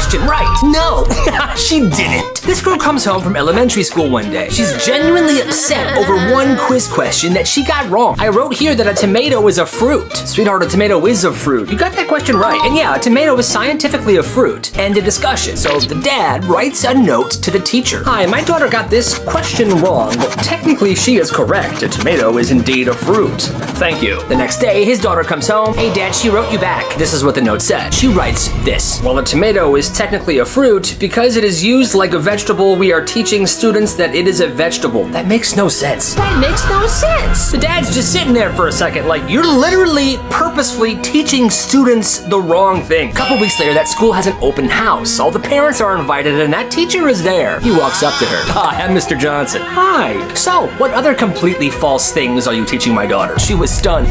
question right. No, she didn't. This girl comes home from elementary school one day. She's genuinely upset over one quiz question that she got wrong. I wrote here that a tomato is a fruit. Sweetheart, a tomato is a fruit. You got that question right. And yeah, a tomato is scientifically a fruit. End of discussion. So the dad writes a note to the teacher. Hi, my daughter got this question wrong, but technically she is correct. A tomato is indeed a fruit. Thank you. The next day, his daughter comes home. Hey dad, she wrote you back. This is what the note said. She writes this. While a tomato is technically a fruit, because it is used like a vegetable, we are teaching students that it is a vegetable. That makes no sense. That makes no sense. The dad's just sitting there for a second like, you're literally purposefully teaching students the wrong thing. A couple weeks later, that school has an open house. All the parents are invited and that teacher is there. He walks up to her. Hi, I'm Mr. Johnson. Hi. So, what other completely false things are you teaching my daughter? She was stunned.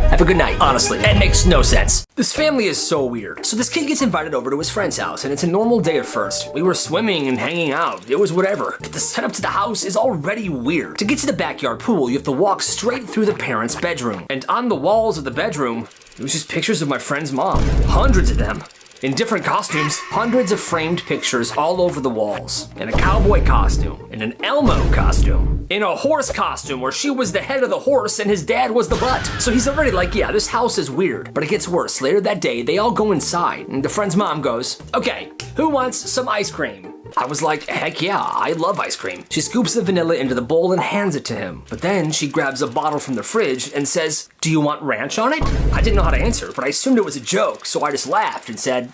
Have a good night. Honestly, that makes no sense. This family is so weird. So this kid gets invited over to his friend's house, and it's a normal day at first. We were swimming and hanging out. It was whatever. But the setup to the house is already weird. To get to the backyard pool, you have to walk straight through the parents' bedroom. And on the walls of the bedroom, it was just pictures of my friend's mom. Hundreds of them. In different costumes, hundreds of framed pictures all over the walls. In a cowboy costume, in an Elmo costume, in a horse costume where she was the head of the horse and his dad was the butt. So he's already like, yeah, this house is weird. But it gets worse. Later that day, they all go inside and the friend's mom goes, okay, who wants some ice cream? I was like, heck yeah, I love ice cream. She scoops the vanilla into the bowl and hands it to him. But then she grabs a bottle from the fridge and says, do you want ranch on it? I didn't know how to answer, but I assumed it was a joke, so I just laughed and said,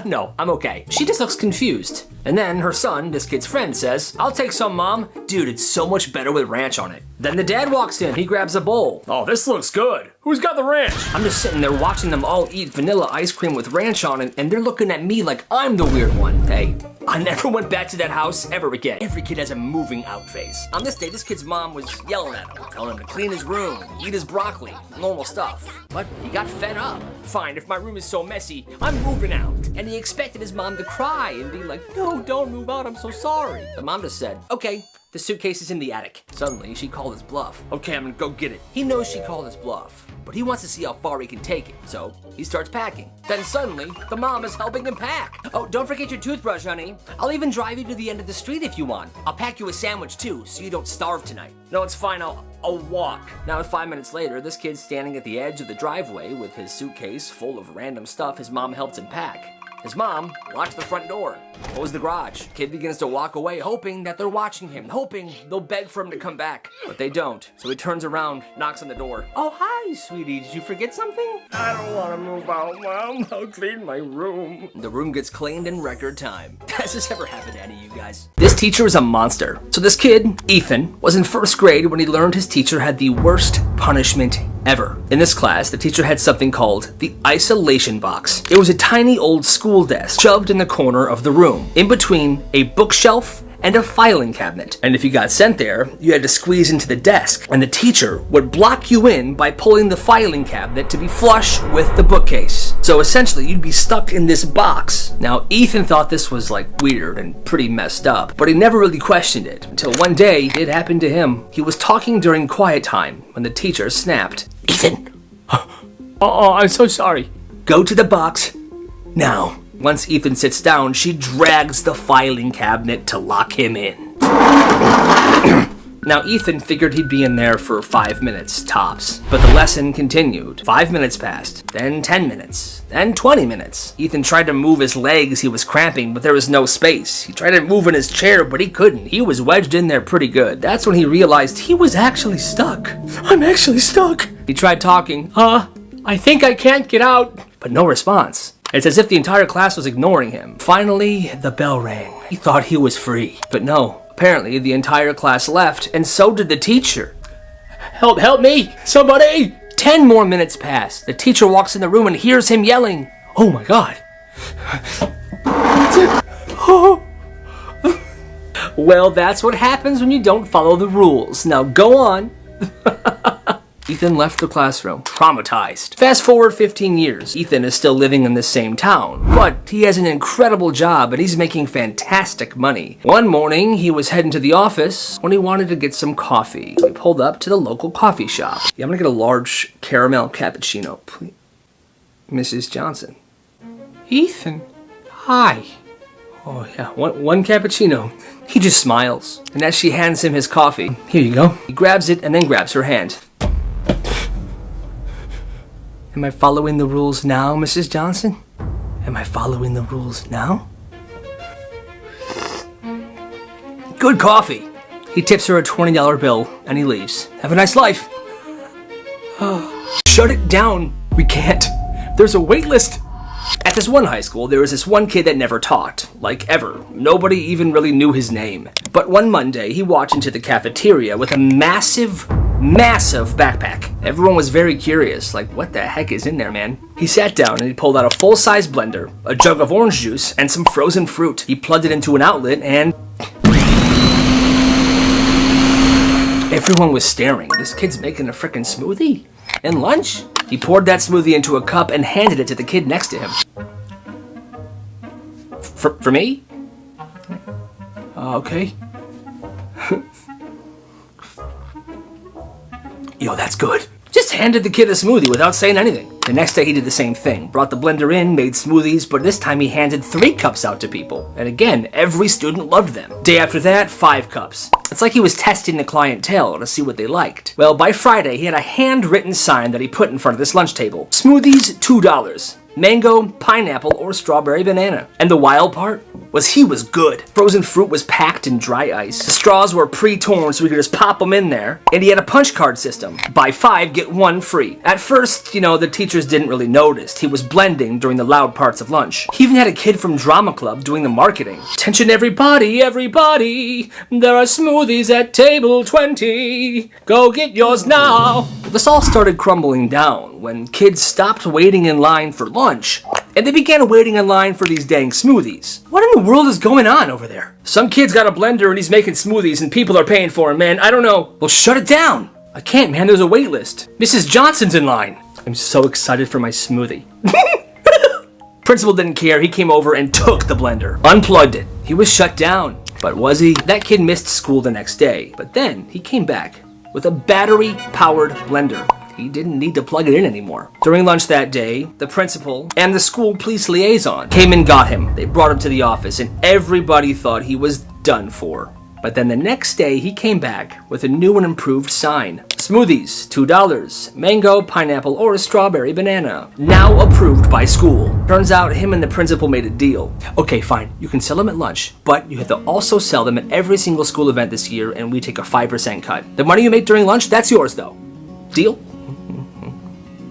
no, I'm okay. She just looks confused. And then her son, this kid's friend, says, I'll take some, Mom. Dude, it's so much better with ranch on it. Then the dad walks in, he grabs a bowl. Oh, this looks good. Who's got the ranch? I'm just sitting there watching them all eat vanilla ice cream with ranch on it, and they're looking at me like I'm the weird one. Hey, I never went back to that house ever again. Every kid has a moving out phase. On this day, this kid's mom was yelling at him, telling him to clean his room, eat his broccoli, normal stuff. But he got fed up. Fine, if my room is so messy, I'm moving out. And he expected his mom to cry and be like, no, don't move out, I'm so sorry. The mom just said, okay. The suitcase is in the attic. Suddenly, she called his bluff. Okay, I'm gonna go get it. He knows she called his bluff, but he wants to see how far he can take it, so he starts packing. Then suddenly, the mom is helping him pack. Oh, don't forget your toothbrush, honey. I'll even drive you to the end of the street if you want. I'll pack you a sandwich too, so you don't starve tonight. No, it's fine, I'll walk. Now, 5 minutes later, this kid's standing at the edge of the driveway with his suitcase full of random stuff his mom helped him pack. His mom locked the front door, closed the garage. Kid begins to walk away, hoping that they're watching him, hoping they'll beg for him to come back. But they don't. So he turns around, knocks on the door. Oh, hi, sweetie. Did you forget something? I don't want to move out, Mom. I'll clean my room. The room gets cleaned in record time. Has this ever happened to any of you guys? This teacher is a monster. So this kid, Ethan, was in first grade when he learned his teacher had the worst punishment ever. In this class, the teacher had something called the isolation box. It was a tiny old school desk shoved in the corner of the room, in between a bookshelf and a filing cabinet. And if you got sent there, you had to squeeze into the desk, and the teacher would block you in by pulling the filing cabinet to be flush with the bookcase. So essentially, you'd be stuck in this box. Now, Ethan thought this was like weird and pretty messed up, but he never really questioned it until one day it happened to him. He was talking during quiet time when the teacher snapped, Ethan! Oh, I'm so sorry. Go to the box now. Once Ethan sits down, she drags the filing cabinet to lock him in. Now, Ethan figured he'd be in there for 5 minutes, tops. But the lesson continued. 5 minutes passed, then 10 minutes, then 20 minutes. Ethan tried to move his legs, he was cramping, but there was no space. He tried to move in his chair, but he couldn't. He was wedged in there pretty good. That's when he realized he was actually stuck. I'm actually stuck. He tried talking. I think I can't get out. But no response. It's as if the entire class was ignoring him. Finally, the bell rang. He thought he was free. But no, apparently the entire class left, and so did the teacher. Help me, somebody! 10 more minutes pass. The teacher walks in the room and hears him yelling, oh my God. Well, that's what happens when you don't follow the rules. Now go on. Ethan left the classroom, traumatized. Fast forward 15 years, Ethan is still living in the same town, but he has an incredible job and he's making fantastic money. One morning, he was heading to the office when he wanted to get some coffee. So he pulled up to the local coffee shop. Yeah, I'm gonna get a large caramel cappuccino, please. Mrs. Johnson. Ethan, Hi. Oh yeah, one cappuccino. He just smiles. And as she hands him his coffee, here you go. He grabs it and then grabs her hand. Am I following the rules now, Mrs. Johnson? Am I following the rules now? Good coffee. He tips her a $20 bill and he leaves. Have a nice life. Shut it down. We can't. There's a wait list. At this one high school, there was this one kid that never talked. Like, ever. Nobody even really knew his name. But one Monday, he walked into the cafeteria with a massive backpack. Everyone was very curious, like, what the heck is in there, man? He sat down and he pulled out a full-size blender, a jug of orange juice, and some frozen fruit. He plugged it into an outlet and... everyone was staring. This kid's making a frickin' smoothie? And lunch? He poured that smoothie into a cup and handed it to the kid next to him. For me? Okay. Yo, that's good. Just handed the kid a smoothie without saying anything. The next day he did the same thing. Brought the blender in, made smoothies, but this time he handed 3 cups out to people. And again, every student loved them. Day after that, 5 cups. It's like he was testing the clientele to see what they liked. Well, by Friday, he had a handwritten sign that he put in front of this lunch table. Smoothies, $2. Mango, pineapple, or strawberry banana. And the wild part was he was good. Frozen fruit was packed in dry ice. The straws were pre-torn so we could just pop them in there. And he had a punch card system. Buy 5, get 1 free. At first, the teachers didn't really notice. He was blending during the loud parts of lunch. He even had a kid from drama club doing the marketing. Attention everybody, everybody. There are smoothies at table 20. Go get yours now. This all started crumbling down when kids stopped waiting in line for lunch and they began waiting in line for these dang smoothies. What in the world is going on over there? Some kid's got a blender and he's making smoothies and people are paying for him, man. I don't know. Well, shut it down. I can't, man. There's a wait list. Mrs. Johnson's in line. I'm so excited for my smoothie. Principal didn't care. He came over and took the blender, unplugged it. He was shut down. But was he? That kid missed school the next day. But then he came back with a battery-powered blender. He didn't need to plug it in anymore. During lunch that day, the principal and the school police liaison came and got him. They brought him to the office and everybody thought he was done for. But then the next day, he came back with a new and improved sign. Smoothies, $2. Mango, pineapple, or a strawberry banana. Now approved by school. Turns out him and the principal made a deal. Okay, fine, you can sell them at lunch, but you have to also sell them at every single school event this year and we take a 5% cut. The money you make during lunch, that's yours though. Deal?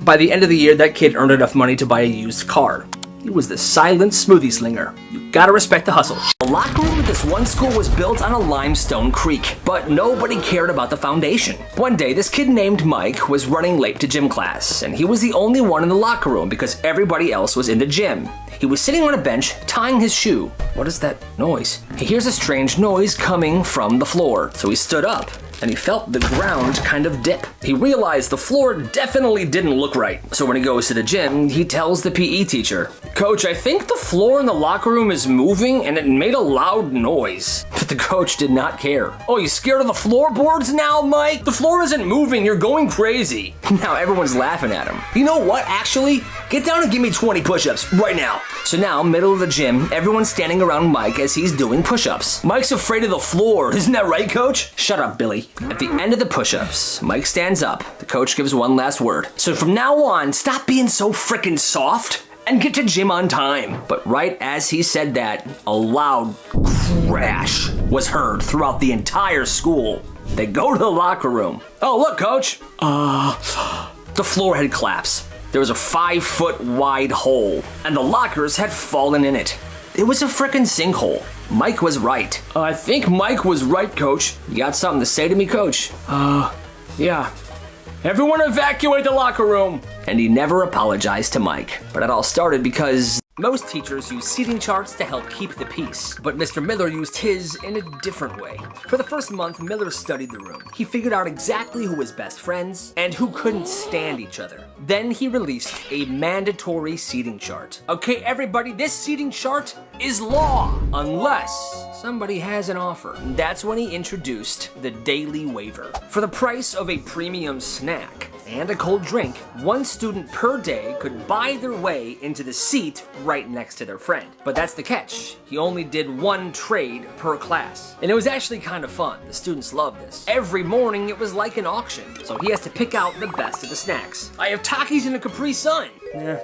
By the end of the year, that kid earned enough money to buy a used car. He was the silent smoothie slinger. You gotta respect the hustle. The locker room at this one school was built on a limestone creek, but nobody cared about the foundation. One day, this kid named Mike was running late to gym class, and he was the only one in the locker room because everybody else was in the gym. He was sitting on a bench, tying his shoe. What is that noise? He hears a strange noise coming from the floor, so he stood up. And he felt the ground kind of dip. He realized the floor definitely didn't look right. So when he goes to the gym, he tells the PE teacher, "Coach, I think the floor in the locker room is moving and it made a loud noise." But the coach did not care. "Oh, you scared of the floorboards now, Mike? The floor isn't moving, you're going crazy." Now everyone's laughing at him. You know what, actually? Get down and give me 20 push-ups right now. So now, middle of the gym, everyone's standing around Mike as he's doing push-ups. Mike's afraid of the floor, isn't that right, coach? Shut up, Billy. At the end of the push-ups, Mike stands up. The coach gives one last word. "So from now on, stop being so frickin' soft and get to gym on time." But right as he said that, a loud crash was heard throughout the entire school. They go to the locker room. "Oh, look, coach." The floor had collapsed. There was a 5-foot wide hole, and the lockers had fallen in it. It was a frickin' sinkhole. Mike was right. "I think Mike was right, coach." "You got something to say to me, coach?" Yeah. "Everyone evacuate the locker room." And he never apologized to Mike. But it all started because most teachers use seating charts to help keep the peace, but Mr. Miller used his in a different way. For the first month, Miller studied the room. He figured out exactly who was best friends and who couldn't stand each other. Then he released a mandatory seating chart. "Okay, everybody, this seating chart is law, unless somebody has an offer." That's when he introduced the daily waiver. For the price of a premium snack, and a cold drink, one student per day could buy their way into the seat right next to their friend. But that's the catch. He only did one trade per class. And it was actually kind of fun. The students loved this. Every morning it was like an auction, so he has to pick out the best of the snacks. I have Takis and a Capri Sun. Nah.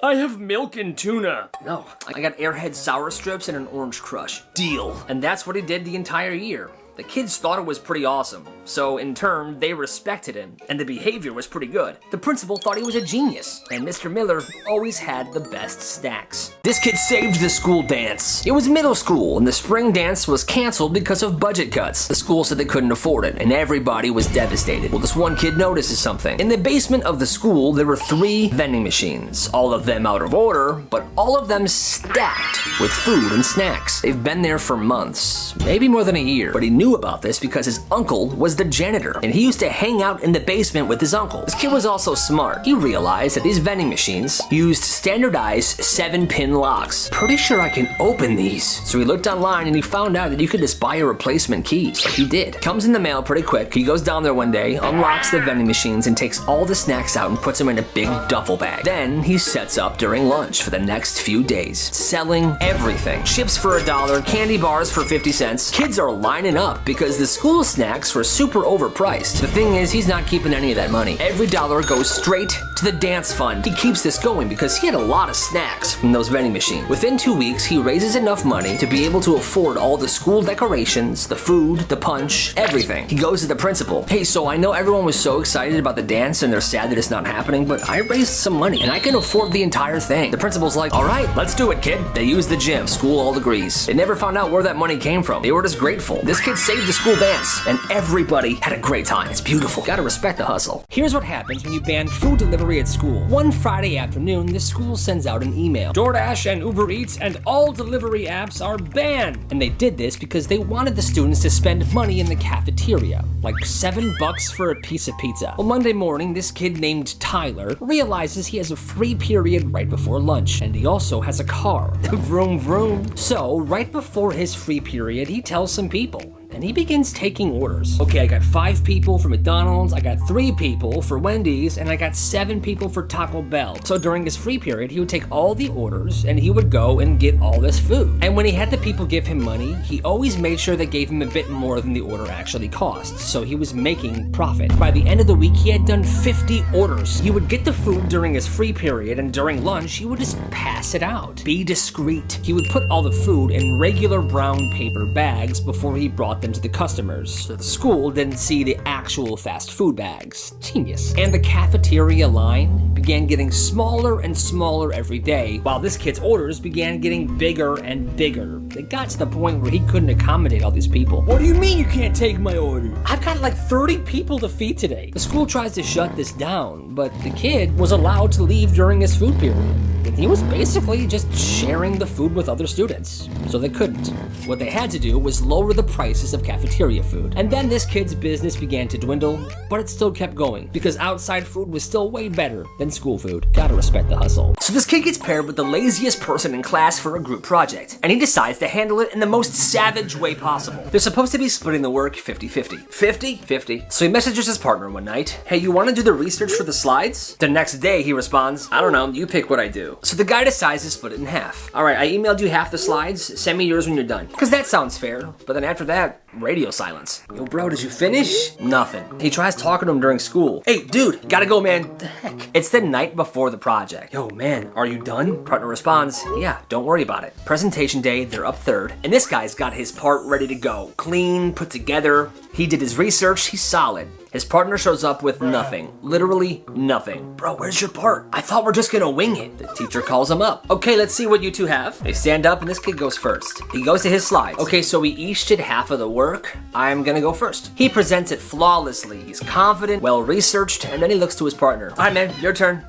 I have milk and tuna. No, I got Airhead sour strips and an Orange Crush. Deal. And that's what he did the entire year. The kids thought it was pretty awesome, so in turn, they respected him, and the behavior was pretty good. The principal thought he was a genius, and Mr. Miller always had the best snacks. This kid saved the school dance. It was middle school, and the spring dance was canceled because of budget cuts. The school said they couldn't afford it, and everybody was devastated. Well, this one kid notices something. In the basement of the school, there were 3 vending machines, all of them out of order, but all of them stacked with food and snacks. They've been there for months, maybe more than a year, but he knew about this because his uncle was the janitor, and he used to hang out in the basement with his uncle. This kid was also smart. He realized that these vending machines used standardized 7-pin locks. Pretty sure I can open these. So he looked online and he found out that you could just buy a replacement key. So he did. Comes in the mail pretty quick. He goes down there one day, unlocks the vending machines, and takes all the snacks out and puts them in a big duffel bag. Then he sets up during lunch for the next few days, selling everything. Chips for $1, candy bars for 50 cents. Kids are lining up because the school snacks were super overpriced. The thing is, he's not keeping any of that money. Every dollar goes straight to the dance fund. He keeps this going because he had a lot of snacks from those vending machines. Within 2 weeks, he raises enough money to be able to afford all the school decorations, the food, the punch, everything. He goes to the principal. Hey, so I know everyone was so excited about the dance and they're sad that it's not happening, but I raised some money and I can afford the entire thing. The principal's like, all right, let's do it, kid. They use the gym. School all agrees. They never found out where that money came from. They were just grateful. This kid saved the school dance, and everybody had a great time. It's beautiful. Gotta respect the hustle. Here's what happens when you ban food delivery at school. One Friday afternoon, the school sends out an email. DoorDash and Uber Eats and all delivery apps are banned. And they did this because they wanted the students to spend money in the cafeteria, like $7 for a piece of pizza. Well, Monday morning, this kid named Tyler realizes he has a free period right before lunch, and he also has a car. Vroom vroom. So, right before his free period, he tells some people, and he begins taking orders. Okay, I got 5 people for McDonald's, I got 3 people for Wendy's, and I got 7 people for Taco Bell. So during his free period, he would take all the orders and he would go and get all this food. And when he had the people give him money, he always made sure they gave him a bit more than the order actually cost. So he was making profit. By the end of the week, he had done 50 orders. He would get the food during his free period, and during lunch, he would just pass it out. Be discreet. He would put all the food in regular brown paper bags before he brought them to the customers, so the school didn't see the actual fast food bags. Genius. And the cafeteria line began getting smaller and smaller every day, while this kid's orders began getting bigger and bigger. It got to the point where he couldn't accommodate all these people. What do you mean you can't take my order? I've got like 30 people to feed today. The school tries to shut this down, but the kid was allowed to leave during his food period. And he was basically just sharing the food with other students, so they couldn't. What they had to do was lower the prices of cafeteria food. And then this kid's business began to dwindle, but it still kept going because outside food was still way better than school food. Gotta respect the hustle. So this kid gets paired with the laziest person in class for a group project, and he decides to handle it in the most savage way possible. They're supposed to be splitting the work 50-50. 50-50. So he messages his partner one night, hey, you wanna do the research for the slides? The next day he responds, I don't know, you pick what I do. So the guy decides to split it in half. All right, I emailed you half the slides, send me yours when you're done. Because that sounds fair, but then after that, radio silence. Yo, bro, did you finish? Nothing. He tries talking to him during school. Hey, dude, gotta go, man. The heck? It's the night before the project. Yo, man, are you done? Partner responds, yeah, don't worry about it. Presentation day, they're up third, and this guy's got his part ready to go. Clean, put together. He did his research, he's solid. His partner shows up with nothing. Literally nothing. Bro, where's your part? I thought we're just gonna wing it. The teacher calls him up. Okay, let's see what you two have. They stand up and this kid goes first. He goes to his slides. Okay, so we each did half of the work. I'm gonna go first. He presents it flawlessly. He's confident, well-researched, and then he looks to his partner. All right, man, your turn.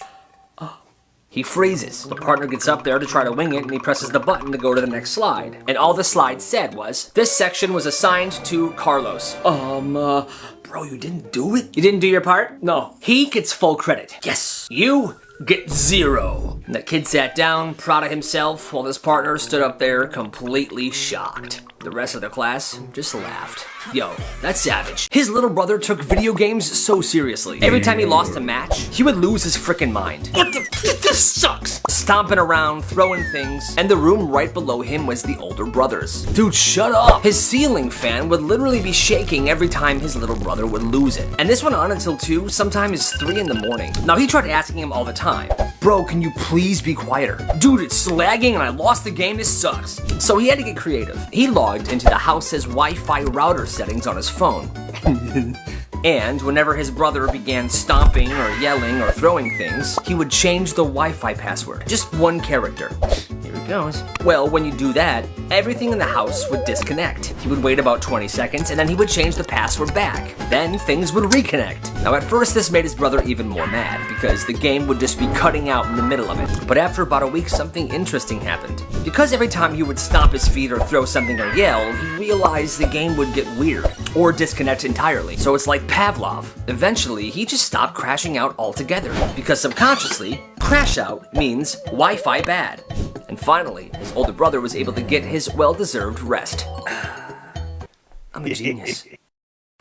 He freezes. The partner gets up there to try to wing it, and he presses the button to go to the next slide. And all the slide said was, this section was assigned to Carlos. Bro, you didn't do it? You didn't do your part? No. He gets full credit. Yes. You get 0. And the kid sat down, proud of himself, while his partner stood up there completely shocked. The rest of the class just laughed. Yo, that's savage. His little brother took video games so seriously. Every time he lost a match, he would lose his frickin' mind. What the? This sucks! Stomping around, throwing things, and the room right below him was the older brother's. Dude, shut up! His ceiling fan would literally be shaking every time his little brother would lose it. And this went on until 2, sometimes 3 in the morning. Now he tried asking him all the time, bro, can you please be quieter? Dude, it's lagging and I lost the game, this sucks. So he had to get creative. He logged into the house's Wi-Fi router settings on his phone. And whenever his brother began stomping or yelling or throwing things, he would change the Wi-Fi password. Just one character. Here it goes. Well, when you do that, everything in the house would disconnect. He would wait about 20 seconds and then he would change the password back. Then things would reconnect. Now at first this made his brother even more mad because the game would just be cutting out in the middle of it. But after about a week, something interesting happened. Because every time he would stomp his feet or throw something or yell, he realized the game would get weird or disconnect entirely. So it's like Pavlov. Eventually, he just stopped crashing out altogether because subconsciously, crash out means Wi-Fi bad. And finally, his older brother was able to get his well-deserved rest. I'm a genius.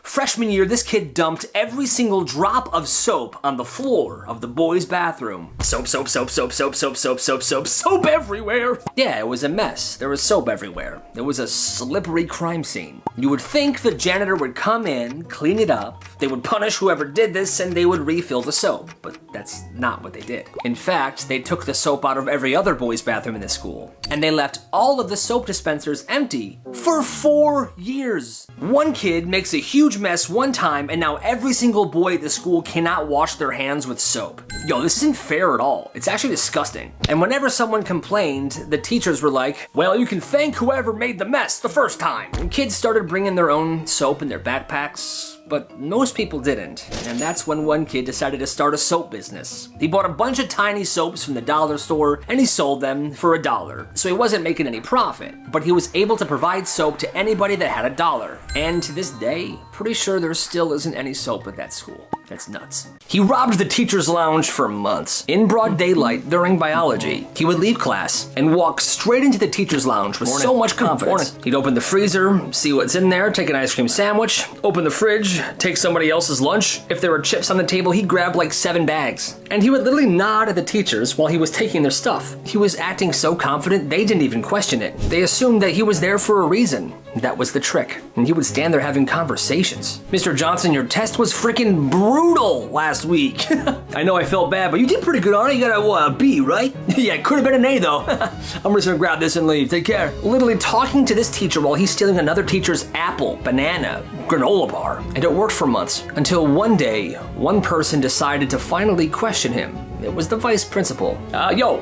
Freshman year, this kid dumped every single drop of soap on the floor of the boys' bathroom. Soap, soap, soap, soap, soap, soap, soap, soap, soap, soap everywhere. Yeah, it was a mess. There was soap everywhere. It was a slippery crime scene. You would think the janitor would come in, clean it up, they would punish whoever did this, and they would refill the soap. But that's not what they did. In fact, they took the soap out of every other boys' bathroom in the school, and they left all of the soap dispensers empty for 4 years. One kid makes a huge mess one time, and now every single boy at the school cannot wash their hands with soap. Yo, this isn't fair at all. It's actually disgusting. And whenever someone complained, the teachers were like, well, you can thank whoever made the mess the first time. And kids started bringing their own soap in their backpacks, but most people didn't. And that's when one kid decided to start a soap business. He bought a bunch of tiny soaps from the dollar store and he sold them for $1. So he wasn't making any profit, but he was able to provide soap to anybody that had $1. And to this day, pretty sure there still isn't any soap at that school. That's nuts. He robbed the teacher's lounge for months. In broad daylight during biology, he would leave class and walk straight into the teacher's lounge with so much confidence. He'd open the freezer, see what's in there, take an ice cream sandwich, open the fridge, take somebody else's lunch. If there were chips on the table, he'd grab like 7 bags. And he would literally nod at the teachers while he was taking their stuff. He was acting so confident, they didn't even question it. They assumed that he was there for a reason. That was the trick. And he would stand there having conversations. Mr. Johnson, your test was freaking brutal last week. I know I felt bad, but you did pretty good on it. You got a B, right? Yeah, it could have been an A though. I'm just gonna grab this and leave. Take care. Literally talking to this teacher while he's stealing another teacher's apple, banana, granola bar. And it worked for months until one day, one person decided to finally question him. It was the vice principal. Yo,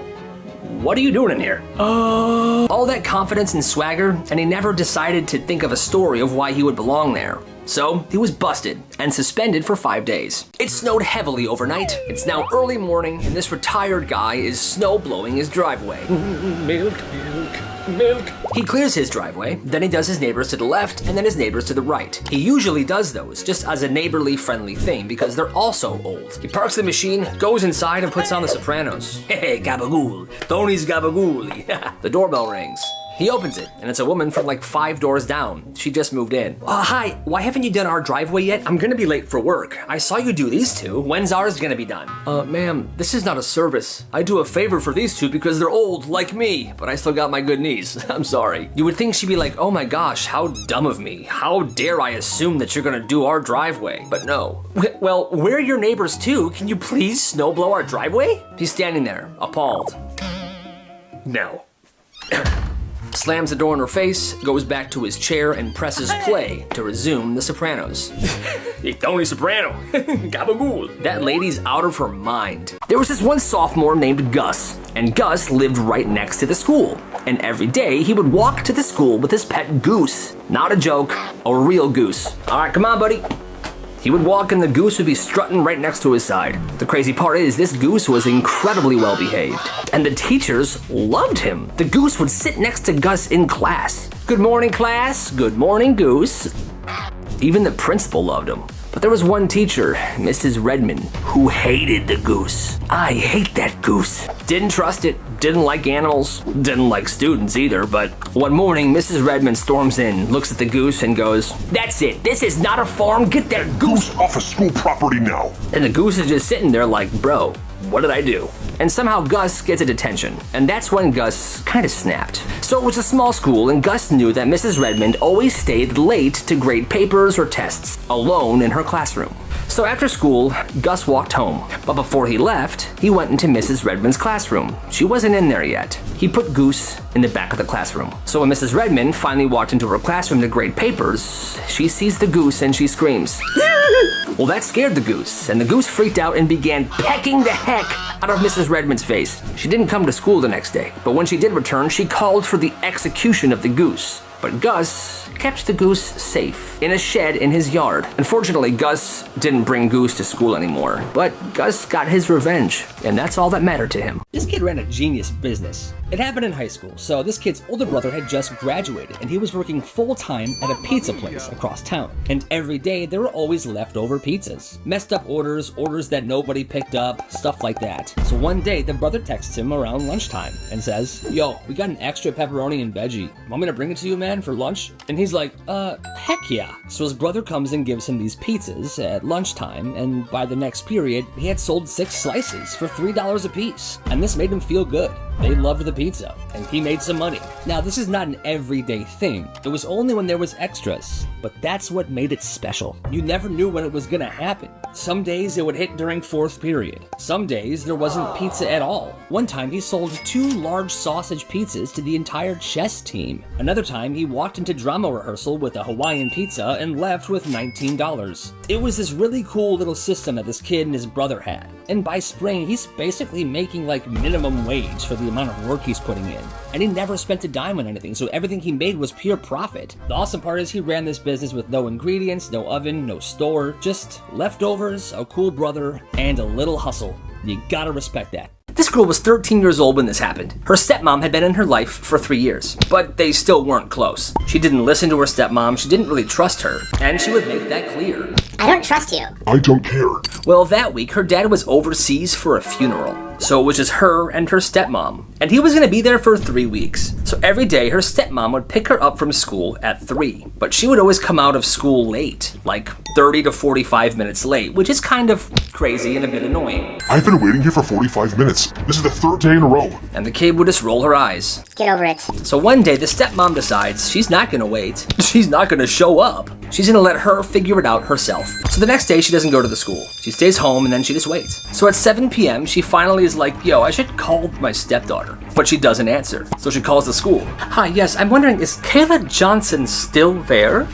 what are you doing in here? All that confidence and swagger, and he never decided to think of a story of why he would belong there. So, he was busted and suspended for 5 days. It snowed heavily overnight. It's now early morning, and this retired guy is snow blowing his driveway. Milk, milk, milk. He clears his driveway, then he does his neighbors to the left, and then his neighbors to the right. He usually does those just as a neighborly friendly thing because they're also old. He parks the machine, goes inside, and puts on The Sopranos. Hey, gabagool, Tony's gabagool. The doorbell rings. He opens it, and it's a woman from like 5 doors down. She just moved in. Hi, why haven't you done our driveway yet? I'm gonna be late for work. I saw you do these two. When's ours gonna be done? Ma'am, this is not a service. I do a favor for these two because they're old, like me, but I still got my good knees. I'm sorry. You would think she'd be like, oh my gosh, how dumb of me. How dare I assume that you're gonna do our driveway? But no. Well, we're your neighbors too. Can you please snow blow our driveway? He's standing there, appalled. No. Slams the door in her face, goes back to his chair, and presses play to resume The Sopranos. Hey, Tony Soprano. Gabagool. That lady's out of her mind. There was this one sophomore named Gus, and Gus lived right next to the school. And every day, he would walk to the school with his pet goose. Not a joke, a real goose. All right, come on, buddy. He would walk and the goose would be strutting right next to his side. The crazy part is this goose was incredibly well behaved, and the teachers loved him. The goose would sit next to Gus in class. Good morning, class. Good morning, goose. Even the principal loved him. But there was one teacher, Mrs. Redmond, who hated the goose. I hate that goose. Didn't trust it, didn't like animals, didn't like students either, but one morning, Mrs. Redmond storms in, looks at the goose and goes, "That's it, this is not a farm, get that goose Off of school property now." And the goose is just sitting there like, bro, what did I do? And somehow Gus gets a detention. And that's when Gus kind of snapped. So it was a small school and Gus knew that Mrs. Redmond always stayed late to grade papers or tests, alone in her classroom. So after school, Gus walked home. But before he left, he went into Mrs. Redmond's classroom. She wasn't in there yet. He put Goose in the back of the classroom. So when Mrs. Redmond finally walked into her classroom to grade papers, she sees the goose and she screams. Well, that scared the goose, and the goose freaked out and began pecking the heck out of Mrs. Redmond's face. She didn't come to school the next day, but when she did return, she called for the execution of the goose. But Gus kept the goose safe in a shed in his yard. Unfortunately, Gus didn't bring Goose to school anymore, but Gus got his revenge, and that's all that mattered to him. This kid ran a genius business. It happened in high school, so this kid's older brother had just graduated, and he was working full-time at a pizza place across town. And every day, there were always leftover pizzas. Messed up orders, orders that nobody picked up, stuff like that. So one day, the brother texts him around lunchtime and says, "Yo, we got an extra pepperoni and veggie. Want me to bring it to you, man, for lunch?" And he's like, heck yeah. So his brother comes and gives him these pizzas at lunchtime, and by the next period, he had sold 6 slices for $3 a piece. And this made him feel good. They loved the pizza, and he made some money. Now, this is not an everyday thing. It was only when there was extras, but that's what made it special. You never knew when it was gonna happen. Some days it would hit during 4th period. Some days there wasn't pizza at all. One time he sold 2 large sausage pizzas to the entire chess team. Another time he walked into drama rehearsal with a Hawaiian pizza and left with $19. It was this really cool little system that this kid and his brother had. And by spring, he's basically making like minimum wage for the amount of work he's putting in. And he never spent a dime on anything, so everything he made was pure profit. The awesome part is he ran this business with no ingredients, no oven, no store, just leftovers, a cool brother, and a little hustle. You gotta respect that. This girl was 13 years old when this happened. Her stepmom had been in her life for 3 years, but they still weren't close. She didn't listen to her stepmom, she didn't really trust her, and she would make that clear. "I don't trust you." I don't care. Well, that week, her dad was overseas for a funeral. So it was just her and her stepmom. And he was gonna be there for 3 weeks. So every day, her stepmom would pick her up from school at 3. But she would always come out of school late, like 30 to 45 minutes late, which is kind of crazy and a bit annoying. I've been waiting here for 45 minutes. This is the 3rd day in a row. And the kid would just roll her eyes. Get over it. So one day, the stepmom decides she's not gonna wait. She's not gonna show up. She's gonna let her figure it out herself. So the next day, she doesn't go to the school. She stays home and then she just waits. So at 7 p.m., she finally is like, "Yo, I should call my stepdaughter." But she doesn't answer. So she calls the school. "Hi, yes, I'm wondering, is Kayla Johnson still there?"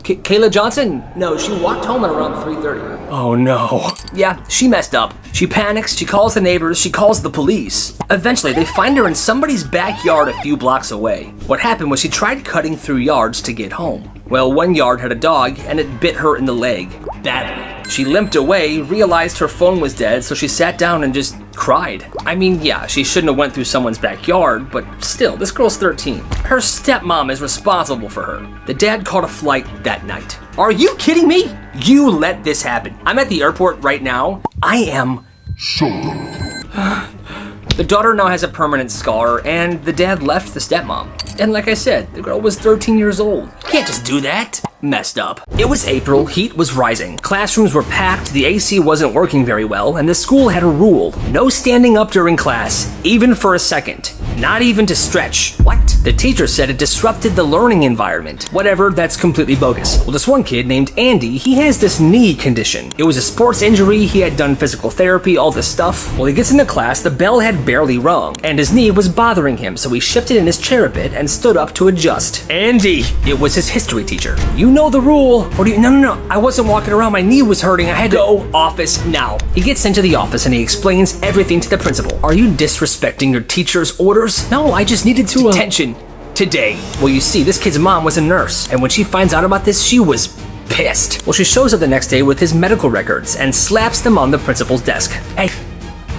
Kayla Johnson? No, she walked home at around 3:30. Oh no. Yeah, she messed up. She panics, she calls the neighbors, she calls the police. Eventually, they find her in somebody's backyard a few blocks away. What happened was she tried cutting through yards to get home. Well, one yard had a dog, and it bit her in the leg. Badly. She limped away, realized her phone was dead, so she sat down and just cried. I mean, yeah, she shouldn't have went through someone's backyard, but still, this girl's 13. Her stepmom is responsible for her. The dad caught a flight that night. Are you kidding me? You let this happen. I'm at the airport right now. I am So done with you. The daughter now has a permanent scar, and the dad left the stepmom. And like I said, the girl was 13 years old. You can't just do that. Messed up. It was April, heat was rising. Classrooms were packed, the AC wasn't working very well, and the school had a rule. No standing up during class, even for a second. Not even to stretch. What? The teacher said it disrupted the learning environment. Whatever, that's completely bogus. Well, this one kid named Andy, he has this knee condition. It was a sports injury, he had done physical therapy, all this stuff. Well, he gets into class, the bell had barely rung, and his knee was bothering him, so he shifted in his chair a bit and stood up to adjust. Andy! It was his history teacher. You know the rule. Or do you? No. I wasn't walking around, my knee was hurting, I had to go office now. He gets into the office and he explains everything to the principal. Are you disrespecting your teacher's orders? No, I just needed to detention today. Well, you see, this kid's mom was a nurse, and when she finds out about this, she was pissed. Well, she shows up the next day with his medical records and slaps them on the principal's desk. Hey,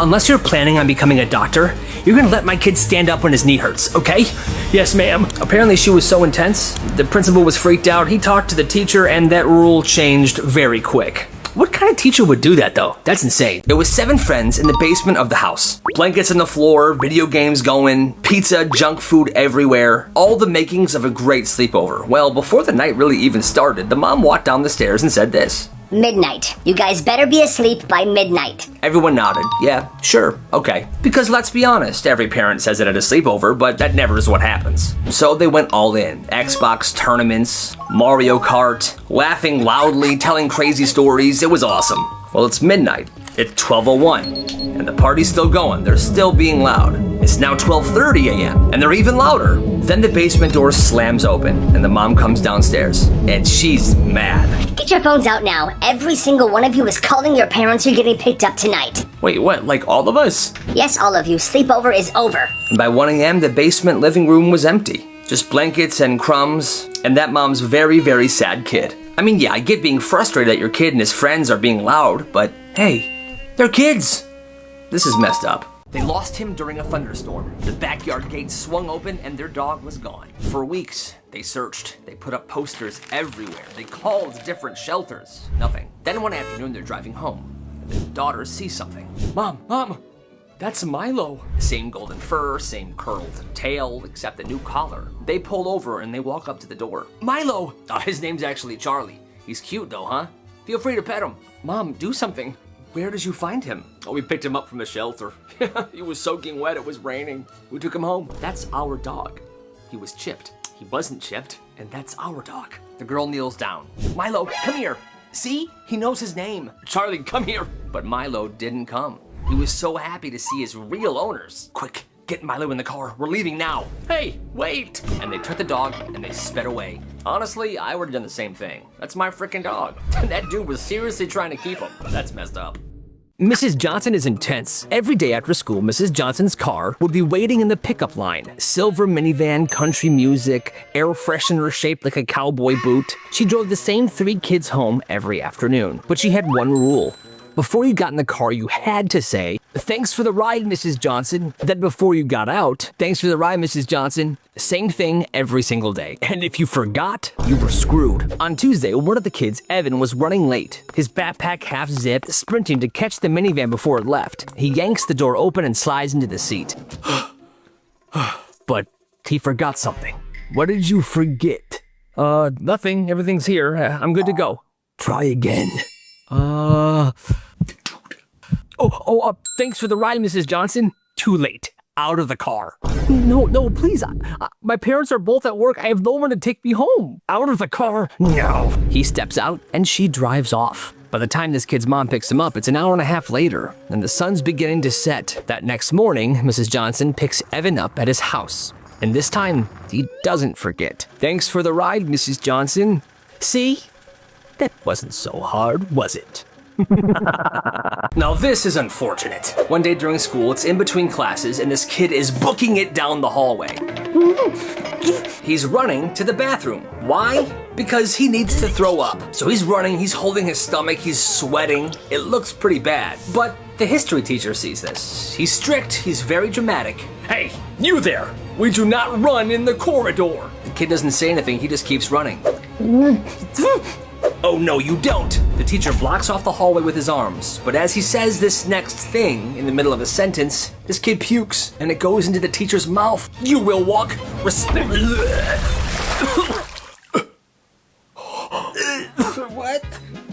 Unless you're planning on becoming a doctor, you're gonna let my kid stand up when his knee hurts, okay? Yes, ma'am. Apparently she was so intense, the principal was freaked out, he talked to the teacher, and that rule changed very quick. What kind of teacher would do that though? That's insane. There was 7 friends in the basement of the house. Blankets on the floor, video games going, pizza, junk food everywhere. All the makings of a great sleepover. Well, before the night really even started, the mom walked down the stairs and said this. Midnight. You guys better be asleep by midnight. Everyone nodded. Yeah, sure, okay. Because let's be honest, every parent says it at a sleepover, but that never is what happens. So they went all in. Xbox tournaments, Mario Kart, laughing loudly, telling crazy stories. It was awesome. Well, it's midnight. It's 12:01, and the party's still going. They're still being loud. It's now 12:30 a.m., and they're even louder. Then the basement door slams open, and the mom comes downstairs, and she's mad. Get your phones out now. Every single one of you is calling your parents you're getting picked up tonight. Wait, what, like all of us? Yes, all of you. Sleepover is over. And by 1 a.m., the basement living room was empty. Just blankets and crumbs, and that mom's very, very sad kid. I mean, yeah, I get being frustrated that your kid and his friends are being loud, but hey, they're kids. This is messed up. They lost him during a thunderstorm. The backyard gate swung open and their dog was gone. For weeks, they searched. They put up posters everywhere. They called different shelters. Nothing. Then one afternoon, they're driving home. Their daughter sees something. Mom, that's Milo. Same golden fur, same curled tail, except a new collar. They pull over and they walk up to the door. Milo! His name's actually Charlie. He's cute though, huh? Feel free to pet him. Mom, do something. Where did you find him? Oh, we picked him up from a shelter. He was soaking wet, it was raining. We took him home. That's our dog. He was chipped. He wasn't chipped, and that's our dog. The girl kneels down. Milo, come here. See? He knows his name. Charlie, come here. But Milo didn't come. He was so happy to see his real owners. Quick, get Milo in the car. We're leaving now. Hey, wait. And they took the dog and they sped away. Honestly, I would have done the same thing. That's my freaking dog. That dude was seriously trying to keep him. That's messed up. Mrs. Johnson is intense. Every day after school, Mrs. Johnson's car would be waiting in the pickup line. Silver minivan, country music, air freshener shaped like a cowboy boot. She drove the same 3 kids home every afternoon, but she had one rule. Before you got in the car, you had to say, "Thanks for the ride, Mrs. Johnson." Then before you got out, "Thanks for the ride, Mrs. Johnson." Same thing every single day. And if you forgot, you were screwed. On Tuesday, one of the kids, Evan, was running late. His backpack half zipped, sprinting to catch the minivan before it left. He yanks the door open and slides into the seat. But he forgot something. What did you forget? Nothing. Everything's here. I'm good to go. Try again. Thanks for the ride, Mrs. Johnson. Too late. Out of the car. No, please. My parents are both at work. I have no one to take me home. Out of the car. No. He steps out and she drives off. By the time this kid's mom picks him up, it's an hour and a half later, and the sun's beginning to set. That next morning, Mrs. Johnson picks Evan up at his house. And this time, he doesn't forget. Thanks for the ride, Mrs. Johnson. See? That wasn't so hard, was it? Now this is unfortunate. One day during school, it's in between classes and this kid is booking it down the hallway. He's running to the bathroom. Why? Because he needs to throw up. So he's running, he's holding his stomach, he's sweating. It looks pretty bad. But the history teacher sees this. He's strict, he's very dramatic. Hey, you there! We do not run in the corridor. The kid doesn't say anything, he just keeps running. Oh no, you don't! The teacher blocks off the hallway with his arms, but as he says this next thing in the middle of a sentence, this kid pukes and it goes into the teacher's mouth. You will walk respect. What?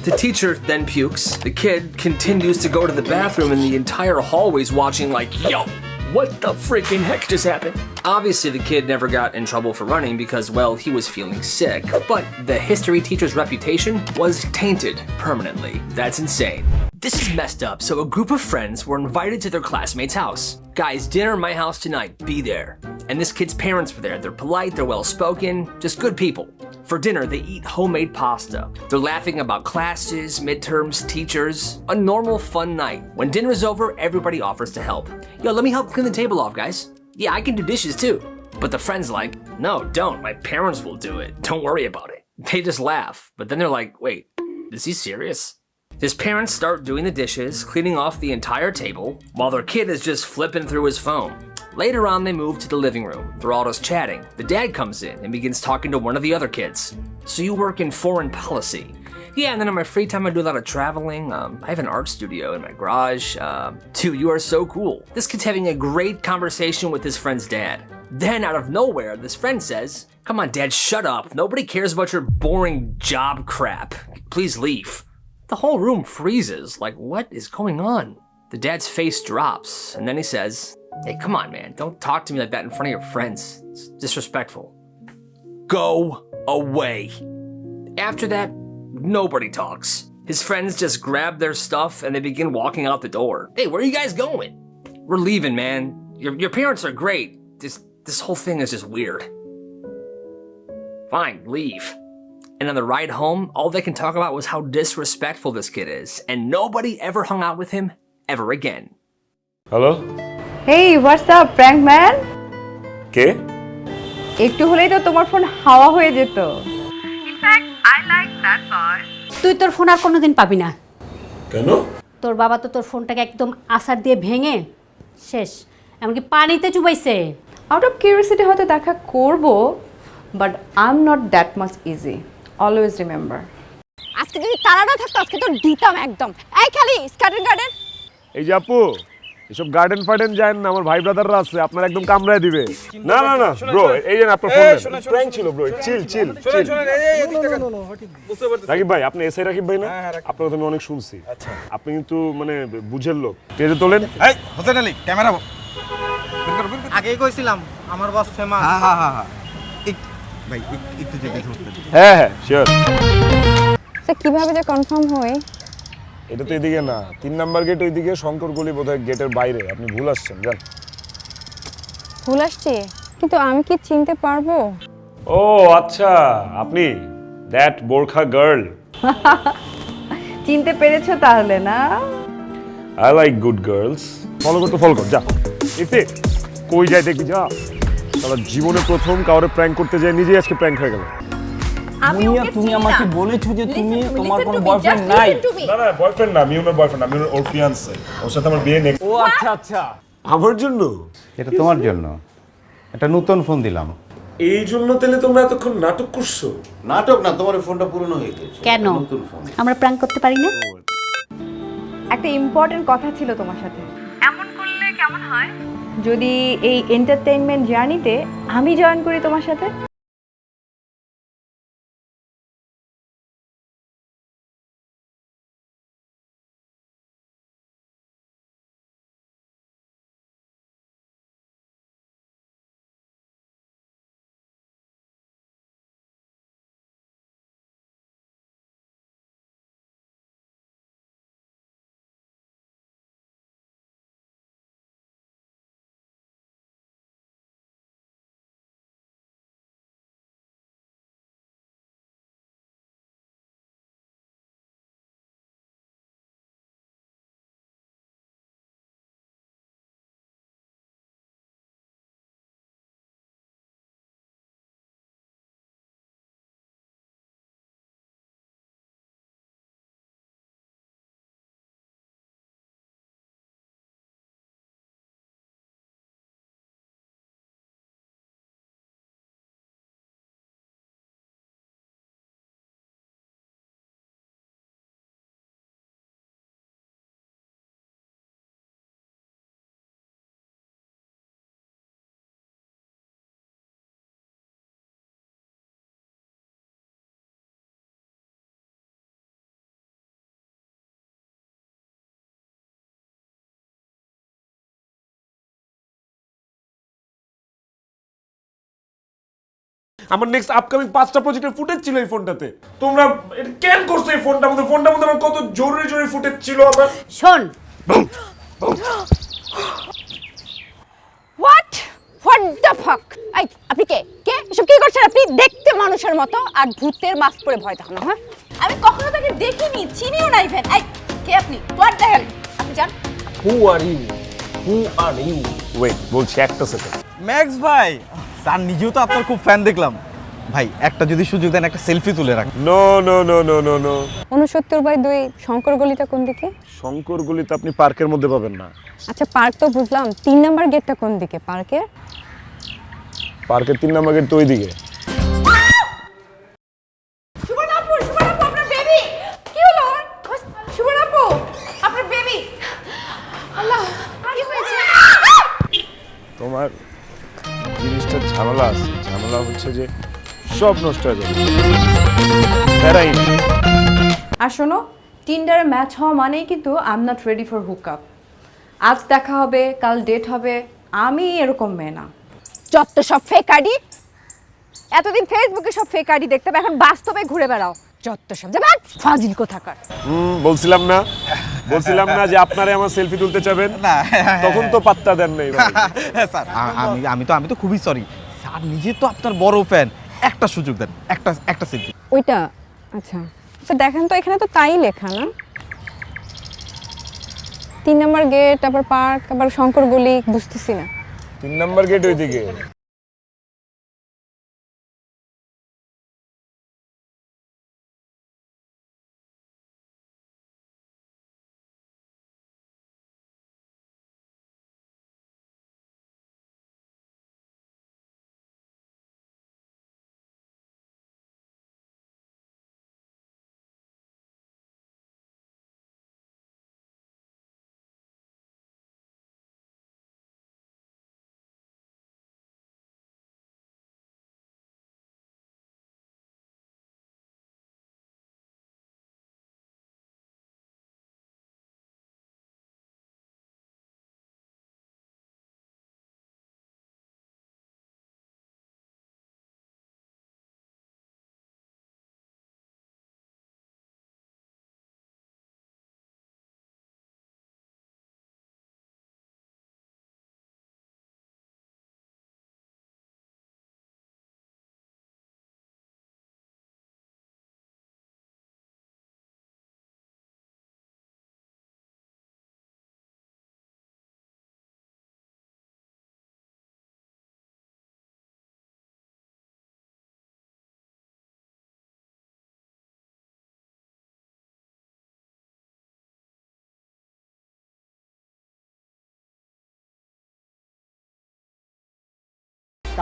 The teacher then pukes. The kid continues to go to the bathroom and the entire hallway's watching like, yo, what the freaking heck just happened? Obviously, the kid never got in trouble for running because, well, he was feeling sick, but the history teacher's reputation was tainted permanently. That's insane. This is messed up, so a group of friends were invited to their classmate's house. Guys, dinner at my house tonight, be there. And this kid's parents were there. They're polite, they're well-spoken, just good people. For dinner, they eat homemade pasta. They're laughing about classes, midterms, teachers. A normal, fun night. When dinner's over, everybody offers to help. Yo, let me help clean the table off, guys. Yeah, I can do dishes too. But the friend's like, no, don't. My parents will do it. Don't worry about it. They just laugh. But then they're like, wait, is he serious? His parents start doing the dishes, cleaning off the entire table, while their kid is just flipping through his phone. Later on, they move to the living room. They're all just chatting. The dad comes in and begins talking to one of the other kids. So you work in foreign policy. Yeah, and then on my free time, I do a lot of traveling. I have an art studio in my garage. Dude, you are so cool. This kid's having a great conversation with his friend's dad. Then, out of nowhere, this friend says, "Come on, Dad, shut up. Nobody cares about your boring job crap. Please leave." The whole room freezes, like, what is going on? The dad's face drops, and then he says, "Hey, come on, man. Don't talk to me like that in front of your friends. It's disrespectful. Go away." After that, nobody talks. His friends just grab their stuff and they begin walking out the door. "Hey, where are you guys going?" "We're leaving, man. Your parents are great. This whole thing is just weird." "Fine, leave." And on the ride home, all they can talk about was how disrespectful this kid is, and nobody ever hung out with him ever again. Hello Hey, what's up, prank man? কে একটু হলেই তো তোমার phone হাওয়া হয়ে যেত। তুই তোর phone আর কোনোদিন পাবি না। কেন তোর বাবা তো তোর ফোনটাকে একদম আসার দিয়ে ভেঙে শেষ, এমনকি পানিতে চুবাইছে। Out of curiosity হয়তো দেখা করব, but I'm not that much easy. Always remember. আজকে যদি তারাটা থাকতো আজকে তো দিতাম একদম। এই খালি স্কার্টেন গার্ডেন। এই যে আপু এসব গার্ডেন ফার্ডেন যায় না, আমার ভাই ব্রাদাররা আছে, আপনার একদম কামড়ায় দিবে। না না না ব্রো, এই যে আপনার ফোন প্র্যাঙ্ক ছিল ব্রো, চিল চিল চিল। রাকিব ভাই, আপনি এসআই রাকিব ভাই না? আপনার কথা আমি অনেক শুনছি। আপনি কিন্তু মানে বুঝের লোক। তেজে তোলেন। এই হোসেন আলী ক্যামেরা আগেই কইছিলাম আমার বস ফেমাস। হ্যাঁ ভাই একটু যদি ধরতে। হ্যাঁ হ্যাঁ শিওর। তো কিভাবে যে কনফার্ম হয়? এটা তো এদিকে না, 3 নাম্বার গেট ওইদিকে, শঙ্কর গলি বোধহয় গেটের বাইরে। আপনি ভুল আসছেন, যান। ভুল আসছে, কিন্তু আমি কি চিনতে পারবো? ও আচ্ছা, আপনি দ্যাট বোরখা গার্ল। চিনতে পেরেছো তাহলে না? I like good girls. Follow করতে ফলো কর, যা। এতে কই যায় দেখবি, যা। সারা জীবনে প্রথম কাউরে প্র্যাঙ্ক করতে যায়, নিজেই আজকে প্র্যাঙ্ক হয়ে গেল। তুমি আমাকে বলেছো যে তুমি তোমার কোনো বয়ফ্রেন্ড নাই। না না, বয়ফ্রেন্ড না, আমি ওর বয়ফ্রেন্ড, আমি ওর ফিয়ান্সে। ওর সাথে আমার বিয়ে নেক্সট। ও আচ্ছা আচ্ছা, আমার জন্য? এটা তোমার জন্য, একটা নতুন ফোন দিলাম। এই জন্য তাহলে তোমরা এতক্ষণ নাটক করছো? নাটক না, তোমার ফোনটা পুরনো হয়ে গেছে। কেন নতুন ফোন। আমরা প্র্যাঙ্ক করতে পারি না? একটা ইম্পর্টেন্ট কথা ছিল তোমার সাথে। এমন করলে কেমন হয় যদি এই এন্টারটেইনমেন্ট জার্নিতে আমি জয়েন করি তোমার সাথে? আমার নেক্সট আপকামিং 5টা প্রজেক্টের ফুটেজ ছিল এই ফোনটাতে। তোমরা এটা কেন করছো এই ফোনটার মধ্যে? ফোনটার মধ্যে আমার কত জরুরি জরুরি ফুটেজ ছিল আমার। শোন, হোয়াট দ্য ফাক? এই আপনি কে কে এসব কি করছেন? আপনি দেখতে মানুষের মতো আর ভূতের মাস্ক পরে ভয় দেখানো। হ্যাঁ, আমি কখনো তাকে দেখিনি, চিনিও না ইভেন। এই কে আপনি? What the hell? আপনি জান হু আর ইউ? ওয়েট, বলছি একটা সেকেন্ড। ম্যাক্স ভাই, স্যার নিজেও তো আপনার খুব ফ্যান দেখলাম। ভাই একটা যদি সুযোগ দেন একটা সেলফি তুলে রাখ। No no no no no no 69/2 Shankar গলিটা কোন দিকে? শঙ্কর গলিতে আপনি পার্কের মধ্যে পাবেন না। আচ্ছা পার্ক তো বুঝলাম, 3 নাম্বার গেটটা কোন দিকে পার্কের? পার্কের 3 নম্বর গেট তো ওইদিকে। সুবর্ণাপু আপনার বেবি কি হলো? সুবর্ণাপু আপনার বেবি, আল্লাহ কি হয়েছে? তোমার জিনিসটা ঝামেলা আছে, ঝামেলা হচ্ছে যে সব নষ্ট হয়ে যাবে। প্যারাই না। আর শোনো, টিন্ডারে ম্যাচ হওয়া মানেই কিন্তু I am not ready for hook up. আজ দেখা হবে, কাল ডেট হবে, আমি এরকম মেয়ে না। যত সব ফেক আইডি, এতদিন ফেসবুকে সব ফেক আইডি দেখতাম, এখন বাস্তবে ঘুরে বেড়াও। যত সব যাবেন ফাজিল কোথাকার। বলছিলাম না যে আপনারে আমার সেলফি তুলতে চাবেন, না তখন তো পাত্তা দেন নাই ভাই। স্যার আমি তো খুবই সরি স্যার, নিজে তো আপনার বড় ফ্যান, একটা সুযোগ দেন, একটা সেলফি। ওইটা আচ্ছা আচ্ছা দেখেন তো, এখানে তো তাই লেখা না, 3 নাম্বার গেট, আবার পার্ক, আবার শঙ্কর গলি, বুঝতেছি না। 3 নম্বর গেট ওইদিকে।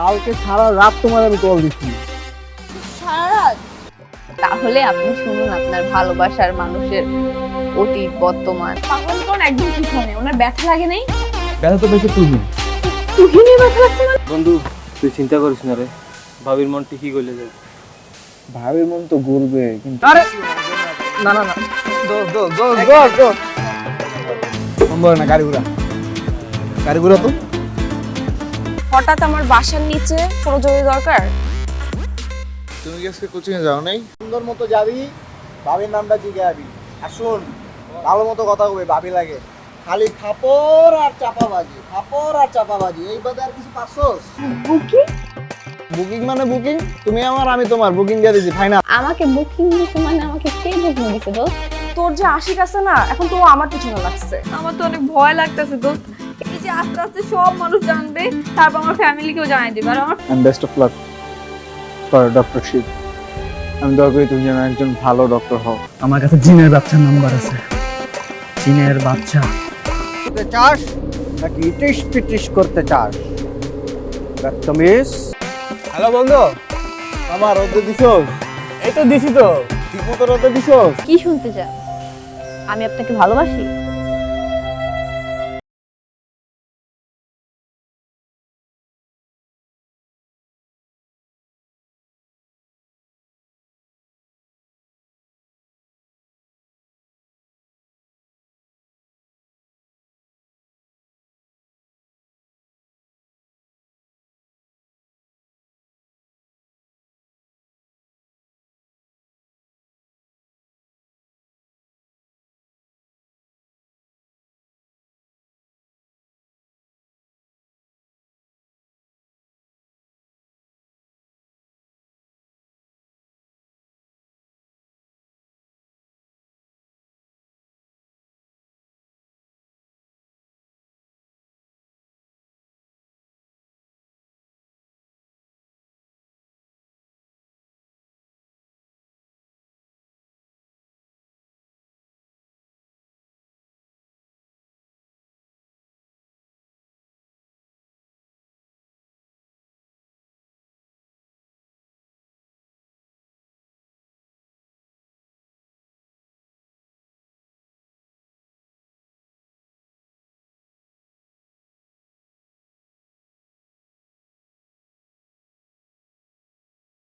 কালকে সারা রাত তোমার আমি কল দিচ্ছি। সারা রাত? তাহলে আপনি শুনুন আপনার ভালোবাসার মানুষের অতীত বর্তমান। পাগল কোন একদম ঠিক হয়, ওনার ব্যথা লাগে নাই? ব্যথা তো বেশি তুই তুহিনের ব্যথা লাগছে না? বন্ধু, তুই চিন্তা করিস না রে, ভাবির মন ঠিকই গলে যাবে। ভাবির মন তো গলবে কিন্তু আরে না না না সম্ভব না। গাড়ি ঘোড়া তো হঠাৎ আমার বাসার নিচে কোনো জরুরি দরকার? তুমি কি আজকে কোচিং এ যাও নাই? সুন্দর মতো যাবি, ভাবির নামটা জিজ্ঞাসা আর শোন, ভালো মতো কথা কবে, ভাবি লাগে খালি থাপড় আর চাপাবাজি, এই বাদে আর কিছু পাচ্ছস? বুকিং মানে বুকিং, তুমি আমার আমি তোমার, বুকিং দিয়ে দিছি ফাইনাল। আমাকে বুকিং দিছে মানে আমাকে কে বুকিং দিছে দোস্ত? তোর যে আশিক আছে না, এখন তো আমার পিছনে লাগছে। আমার তো অনেক ভয় লাগতেছে দোস্ত, এই যে আস্তে আস্তে সব মানুষ জানবে, তারপর আমার ফ্যামিলিকেও জানাই দিবে। আর আমার and best of luck for doctorship. আমি দোয়া করি তুমি যেন একজন ভালো ডক্টর হও। আমার কাছে জিনের বাচ্চার নাম্বার আছে। জিনের বাচ্চা করতে চাস নাকি ইটিস পিটিস করতে চাস? হ্যালো বন্ধু, আমার রোদে দিছস? এই তো দিছি তো, ঠিক মতো রোদে দিছস? কি শুনতে চান? আমি আপনাকে ভালোবাসি?